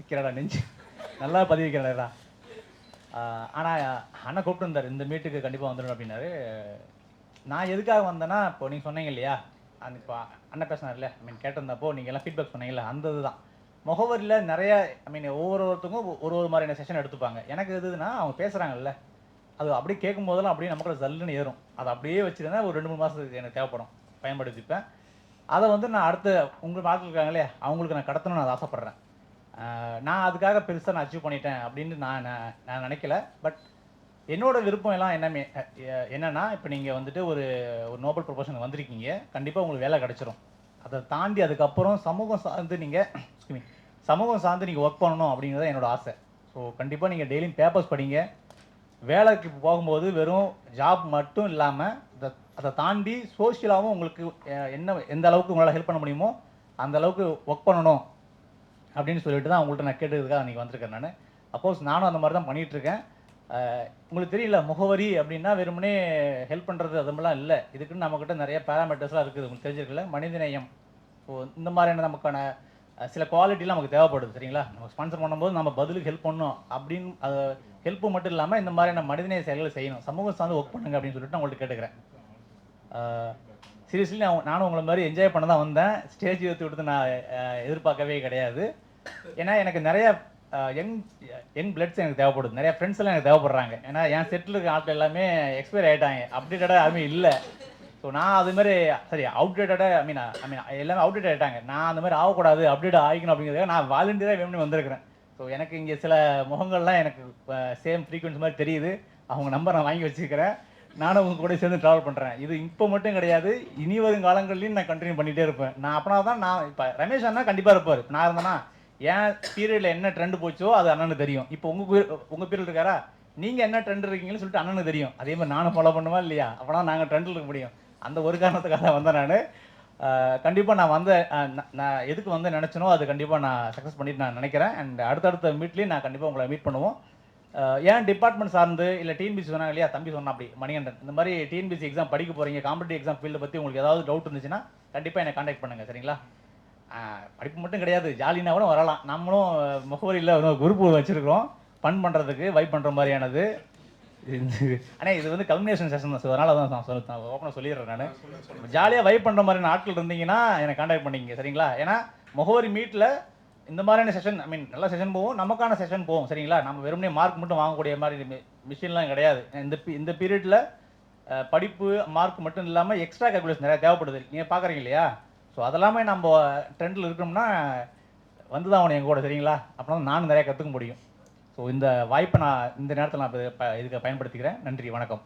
பதிக்கிறடா நெஞ்சு, நல்லா பதிவிக்கிறடா. ஆனால் அண்ணன் கூப்பிட்டுருந்தார், இந்த மீட்டுக்கு கண்டிப்பாக வந்துடணும் அப்படின்னாரு. நான் எதுக்காக வந்தேன்னா, இப்போ நீங்கள் சொன்னீங்க இல்லையா, அந்த இப்போ அண்ணன் பேசினார்ல, ஐ மீன் கேட்டிருந்தப்போ நீங்கள் எல்லாம் ஃபீட்பேக் சொன்னீங்கல்ல, அந்த இதுதான் முகவரியில் நிறைய, ஐ மீன் ஒவ்வொருத்தருக்கும் ஒரு மாதிரியான செஷன் எடுத்துப்பாங்க. எனக்கு எதுனா அவங்க பேசுகிறாங்கல்ல, அது அப்படியே கேட்கும் போதெல்லாம் அப்படியே நமக்குள்ள ஜல்லுன்னு ஏறும். அதை அப்படியே வச்சுருந்தா ஒரு 2-3 மாதத்துக்கு எனக்கு தேவைப்படும், பயன்படுத்திப்பேன். அதை வந்து நான் அடுத்த உங்களுக்கு ஆட்கள் இருக்காங்களே அவங்களுக்கு நான் கடத்தணும்னு நான் ஆசைப்பட்றேன். நான் அதுக்காக பெருசாக நான் அச்சீவ் பண்ணிட்டேன் அப்படின்னு நான் நினைக்கல. பட் என்னோட விருப்பம் எல்லாம் என்னன்னா, இப்போ நீங்கள் வந்துட்டு ஒரு நோபல் ப்ரொபோஷன் வந்திருக்கீங்க, கண்டிப்பாக உங்களுக்கு வேலை கிடைச்சிரும். அதை தாண்டி அதுக்கப்புறம் சமூகம் சார்ந்து நீங்கள் ஒர்க் பண்ணணும் அப்படிங்கிறது என்னோட ஆசை. ஸோ கண்டிப்பாக நீங்கள் டெய்லியும் பேப்பர்ஸ் படிங்க. வேலைக்கு போகும்போது வெறும் ஜாப் மட்டும் இல்லாமல் அதை தாண்டி சோஷியலாகவும் உங்களுக்கு எந்த அளவுக்கு உங்களால் ஹெல்ப் பண்ண முடியுமோ அந்த அளவுக்கு ஒர்க் பண்ணணும் அப்படின்னு சொல்லிட்டு தான் உங்கள்கிட்ட நான் கேட்டதுக்காக அன்றைக்கி வந்திருக்கேன். நான் அப்போஸ் நானும் அந்த மாதிரி தான் பண்ணிகிட்ருக்கேன். உங்களுக்கு தெரியல, முகவரி அப்படின்னா வெறுமனே ஹெல்ப் பண்ணுறது அதுமெல்லாம் இல்லை. இதுக்குன்னு நம்மக்கிட்ட நிறைய பேராமீட்டர்ஸ்லாம் இருக்குது, உங்களுக்கு தெரிஞ்சிருக்குல்ல. மனிதநேயம், ஸோ இந்த மாதிரியான நமக்கான சில குவாலிட்டிலாம் நமக்கு தேவைப்படுது, சரிங்களா? நம்ம ஸ்பான்சர் பண்ணும்போது நம்ம பதிலுக்கு ஹெல்ப் பண்ணணும் அப்படின்னு, அது ஹெல்ப்பு மட்டும் இல்லாமல் இந்த மாதிரியான மனிதநேய செயல்களை செய்யணும், சமூகம் சார்ந்து ஒர்க் பண்ணுங்க அப்படின்னு சொல்லிட்டு நான் உங்கள்கிட்ட கேட்டுக்கிறேன். சீரியஸ்லி நானும் உங்களை மாதிரி என்ஜாய் பண்ண தான் வந்தேன். ஸ்டேஜ் ஏற்றி விட்டு நான் எதிர்பார்க்கவே கிடையாது. ஏன்னா எனக்கு நிறைய யங் பிளட்ஸ் எனக்கு தேவைப்படுது, நிறைய ஃப்ரெண்ட்ஸ் எல்லாம் எனக்கு தேவைப்படுறாங்க. ஏன்னா என் செட்டில் இருக்க ஆட்கள் எல்லாமே எக்ஸ்பயர் ஆகிட்டாங்க, அப்டேட்டடாக யாருமே இல்லை. ஸோ நான் அது மாதிரி சரி அவுடேட்டடாக ஐ மீன் எல்லாமே அவுடேட் ஆகிட்டாங்க. நான் அந்த மாதிரி ஆகக்கூடாது, அப்டேட் ஆகிக்கணும் அப்படிங்கிறதுக்காக நான் வாலண்டியராக வேணும்னு வந்திருக்கிறேன். ஸோ எனக்கு இங்கே சில முகங்கள்லாம் எனக்கு சேம் ஃப்ரீக்வன்சி மாதிரி தெரியுது. அவங்க நம்பர் நான் வாங்கி வச்சுக்கிறேன். நானும் உங்க கூட சேர்ந்து ட்ராவல் பண்ணுறேன். இது இப்போ மட்டும் கிடையாது, இனி வரும் காலங்கள்லையும் நான் கண்டினியூ பண்ணிகிட்டே இருப்பேன். நான் அப்படின்னா தான் நான் இப்போ ரமேஷ் அண்ணா கண்டிப்பாக இருப்பார். நான் இருந்தேன்னா என் பீரியடில் என்ன ட்ரெண்டு போச்சோ அது அண்ணனுக்கு தெரியும். இப்போ உங்கள் பீரியட் இருக்காரா, நீங்கள் என்ன ட்ரெண்ட் இருக்கீங்கன்னு சொல்லிட்டு அண்ணனுக்கு தெரியும். அதே மாதிரி நானும் ஃபாலோ பண்ணுவா இல்லையா? அப்போனா நாங்கள் ட்ரெண்டில் இருக்க முடியும். அந்த ஒரு காரணத்துக்காக தான் வந்தேன் நான். கண்டிப்பாக நான் எதுக்கு வந்து நினச்சனோ அது கண்டிப்பாக நான் சக்ஸஸ் பண்ணிட்டு நான் நினைக்கிறேன். அண்ட் அடுத்தடுத்த மீட்லேயும் நான் கண்டிப்பாக உங்களை மீட் பண்ணுவோம். ஏன் டிபார்ட்மெண்ட் சார்ந்து இல்லை டிஎன்பிசி சொன்னாங்க இல்லையா, தம்பி சொன்னா அப்படி மணிகண்டன், இந்த மாதிரி டிஎன்பிசி எக்ஸாம் படிக்க போகிறீங்க, காம்படிட்டிவ் எக்ஸாம் ஃபீல்டை பற்றி உங்களுக்கு ஏதாவது டவுட் இருந்துச்சுன்னா கண்டிப்பாக என்னை காண்டாக்ட் பண்ணுங்கள், சரிங்களா? படிப்பு மட்டும் கிடையாது, ஜாலினா கூட வரலாம். நம்மளும் முகவரியில் குரூப் வச்சுருக்கிறோம் ஃபன் பண்ணுறதுக்கு, வைப் பண்ணுற மாதிரியானது. ஆனால் இது வந்து கம்யூனிகேஷன் செஷன் தான், ஸோ அதனால் தான் நான் ஓப்பனாக சொல்லிடுறேன். நான் ஜாலியாக வைப் பண்ணுற மாதிரியான ஆட்கள் இருந்தீங்கன்னா என்னை காண்டாக்ட் பண்ணிக்கங்க, சரிங்களா? ஏன்னா முகவரி மீட்டில் இந்த மாதிரியான செஷன், ஐ மீன் நல்ல செஷன் போகும், நமக்கான செஷன் போகும், சரிங்களா? நம்ம வெறுமனே மார்க் மட்டும் வாங்கக்கூடிய மாதிரி மிஷின்லாம் கிடையாது. இந்த பீரியடில் படிப்பு மார்க் மட்டும் இல்லாமல் எக்ஸ்ட்ரா கால்குலேஷன் நிறையா தேவைப்படுது, நீங்கள் பார்க்குறீங்க இல்லையா? ஸோ அதெல்லாமே நம்ம ட்ரெண்டில் இருக்கணும்னா வந்து தான் ஆகணும் எங்கள் கூட, சரிங்களா? அப்படின்னா நானும் நிறையா கற்றுக்க முடியும். ஸோ இந்த வாய்ப்பை நான் இந்த நேரத்தில் நான் இதுக்கு பயன்படுத்திக்கிறேன். நன்றி, வணக்கம்.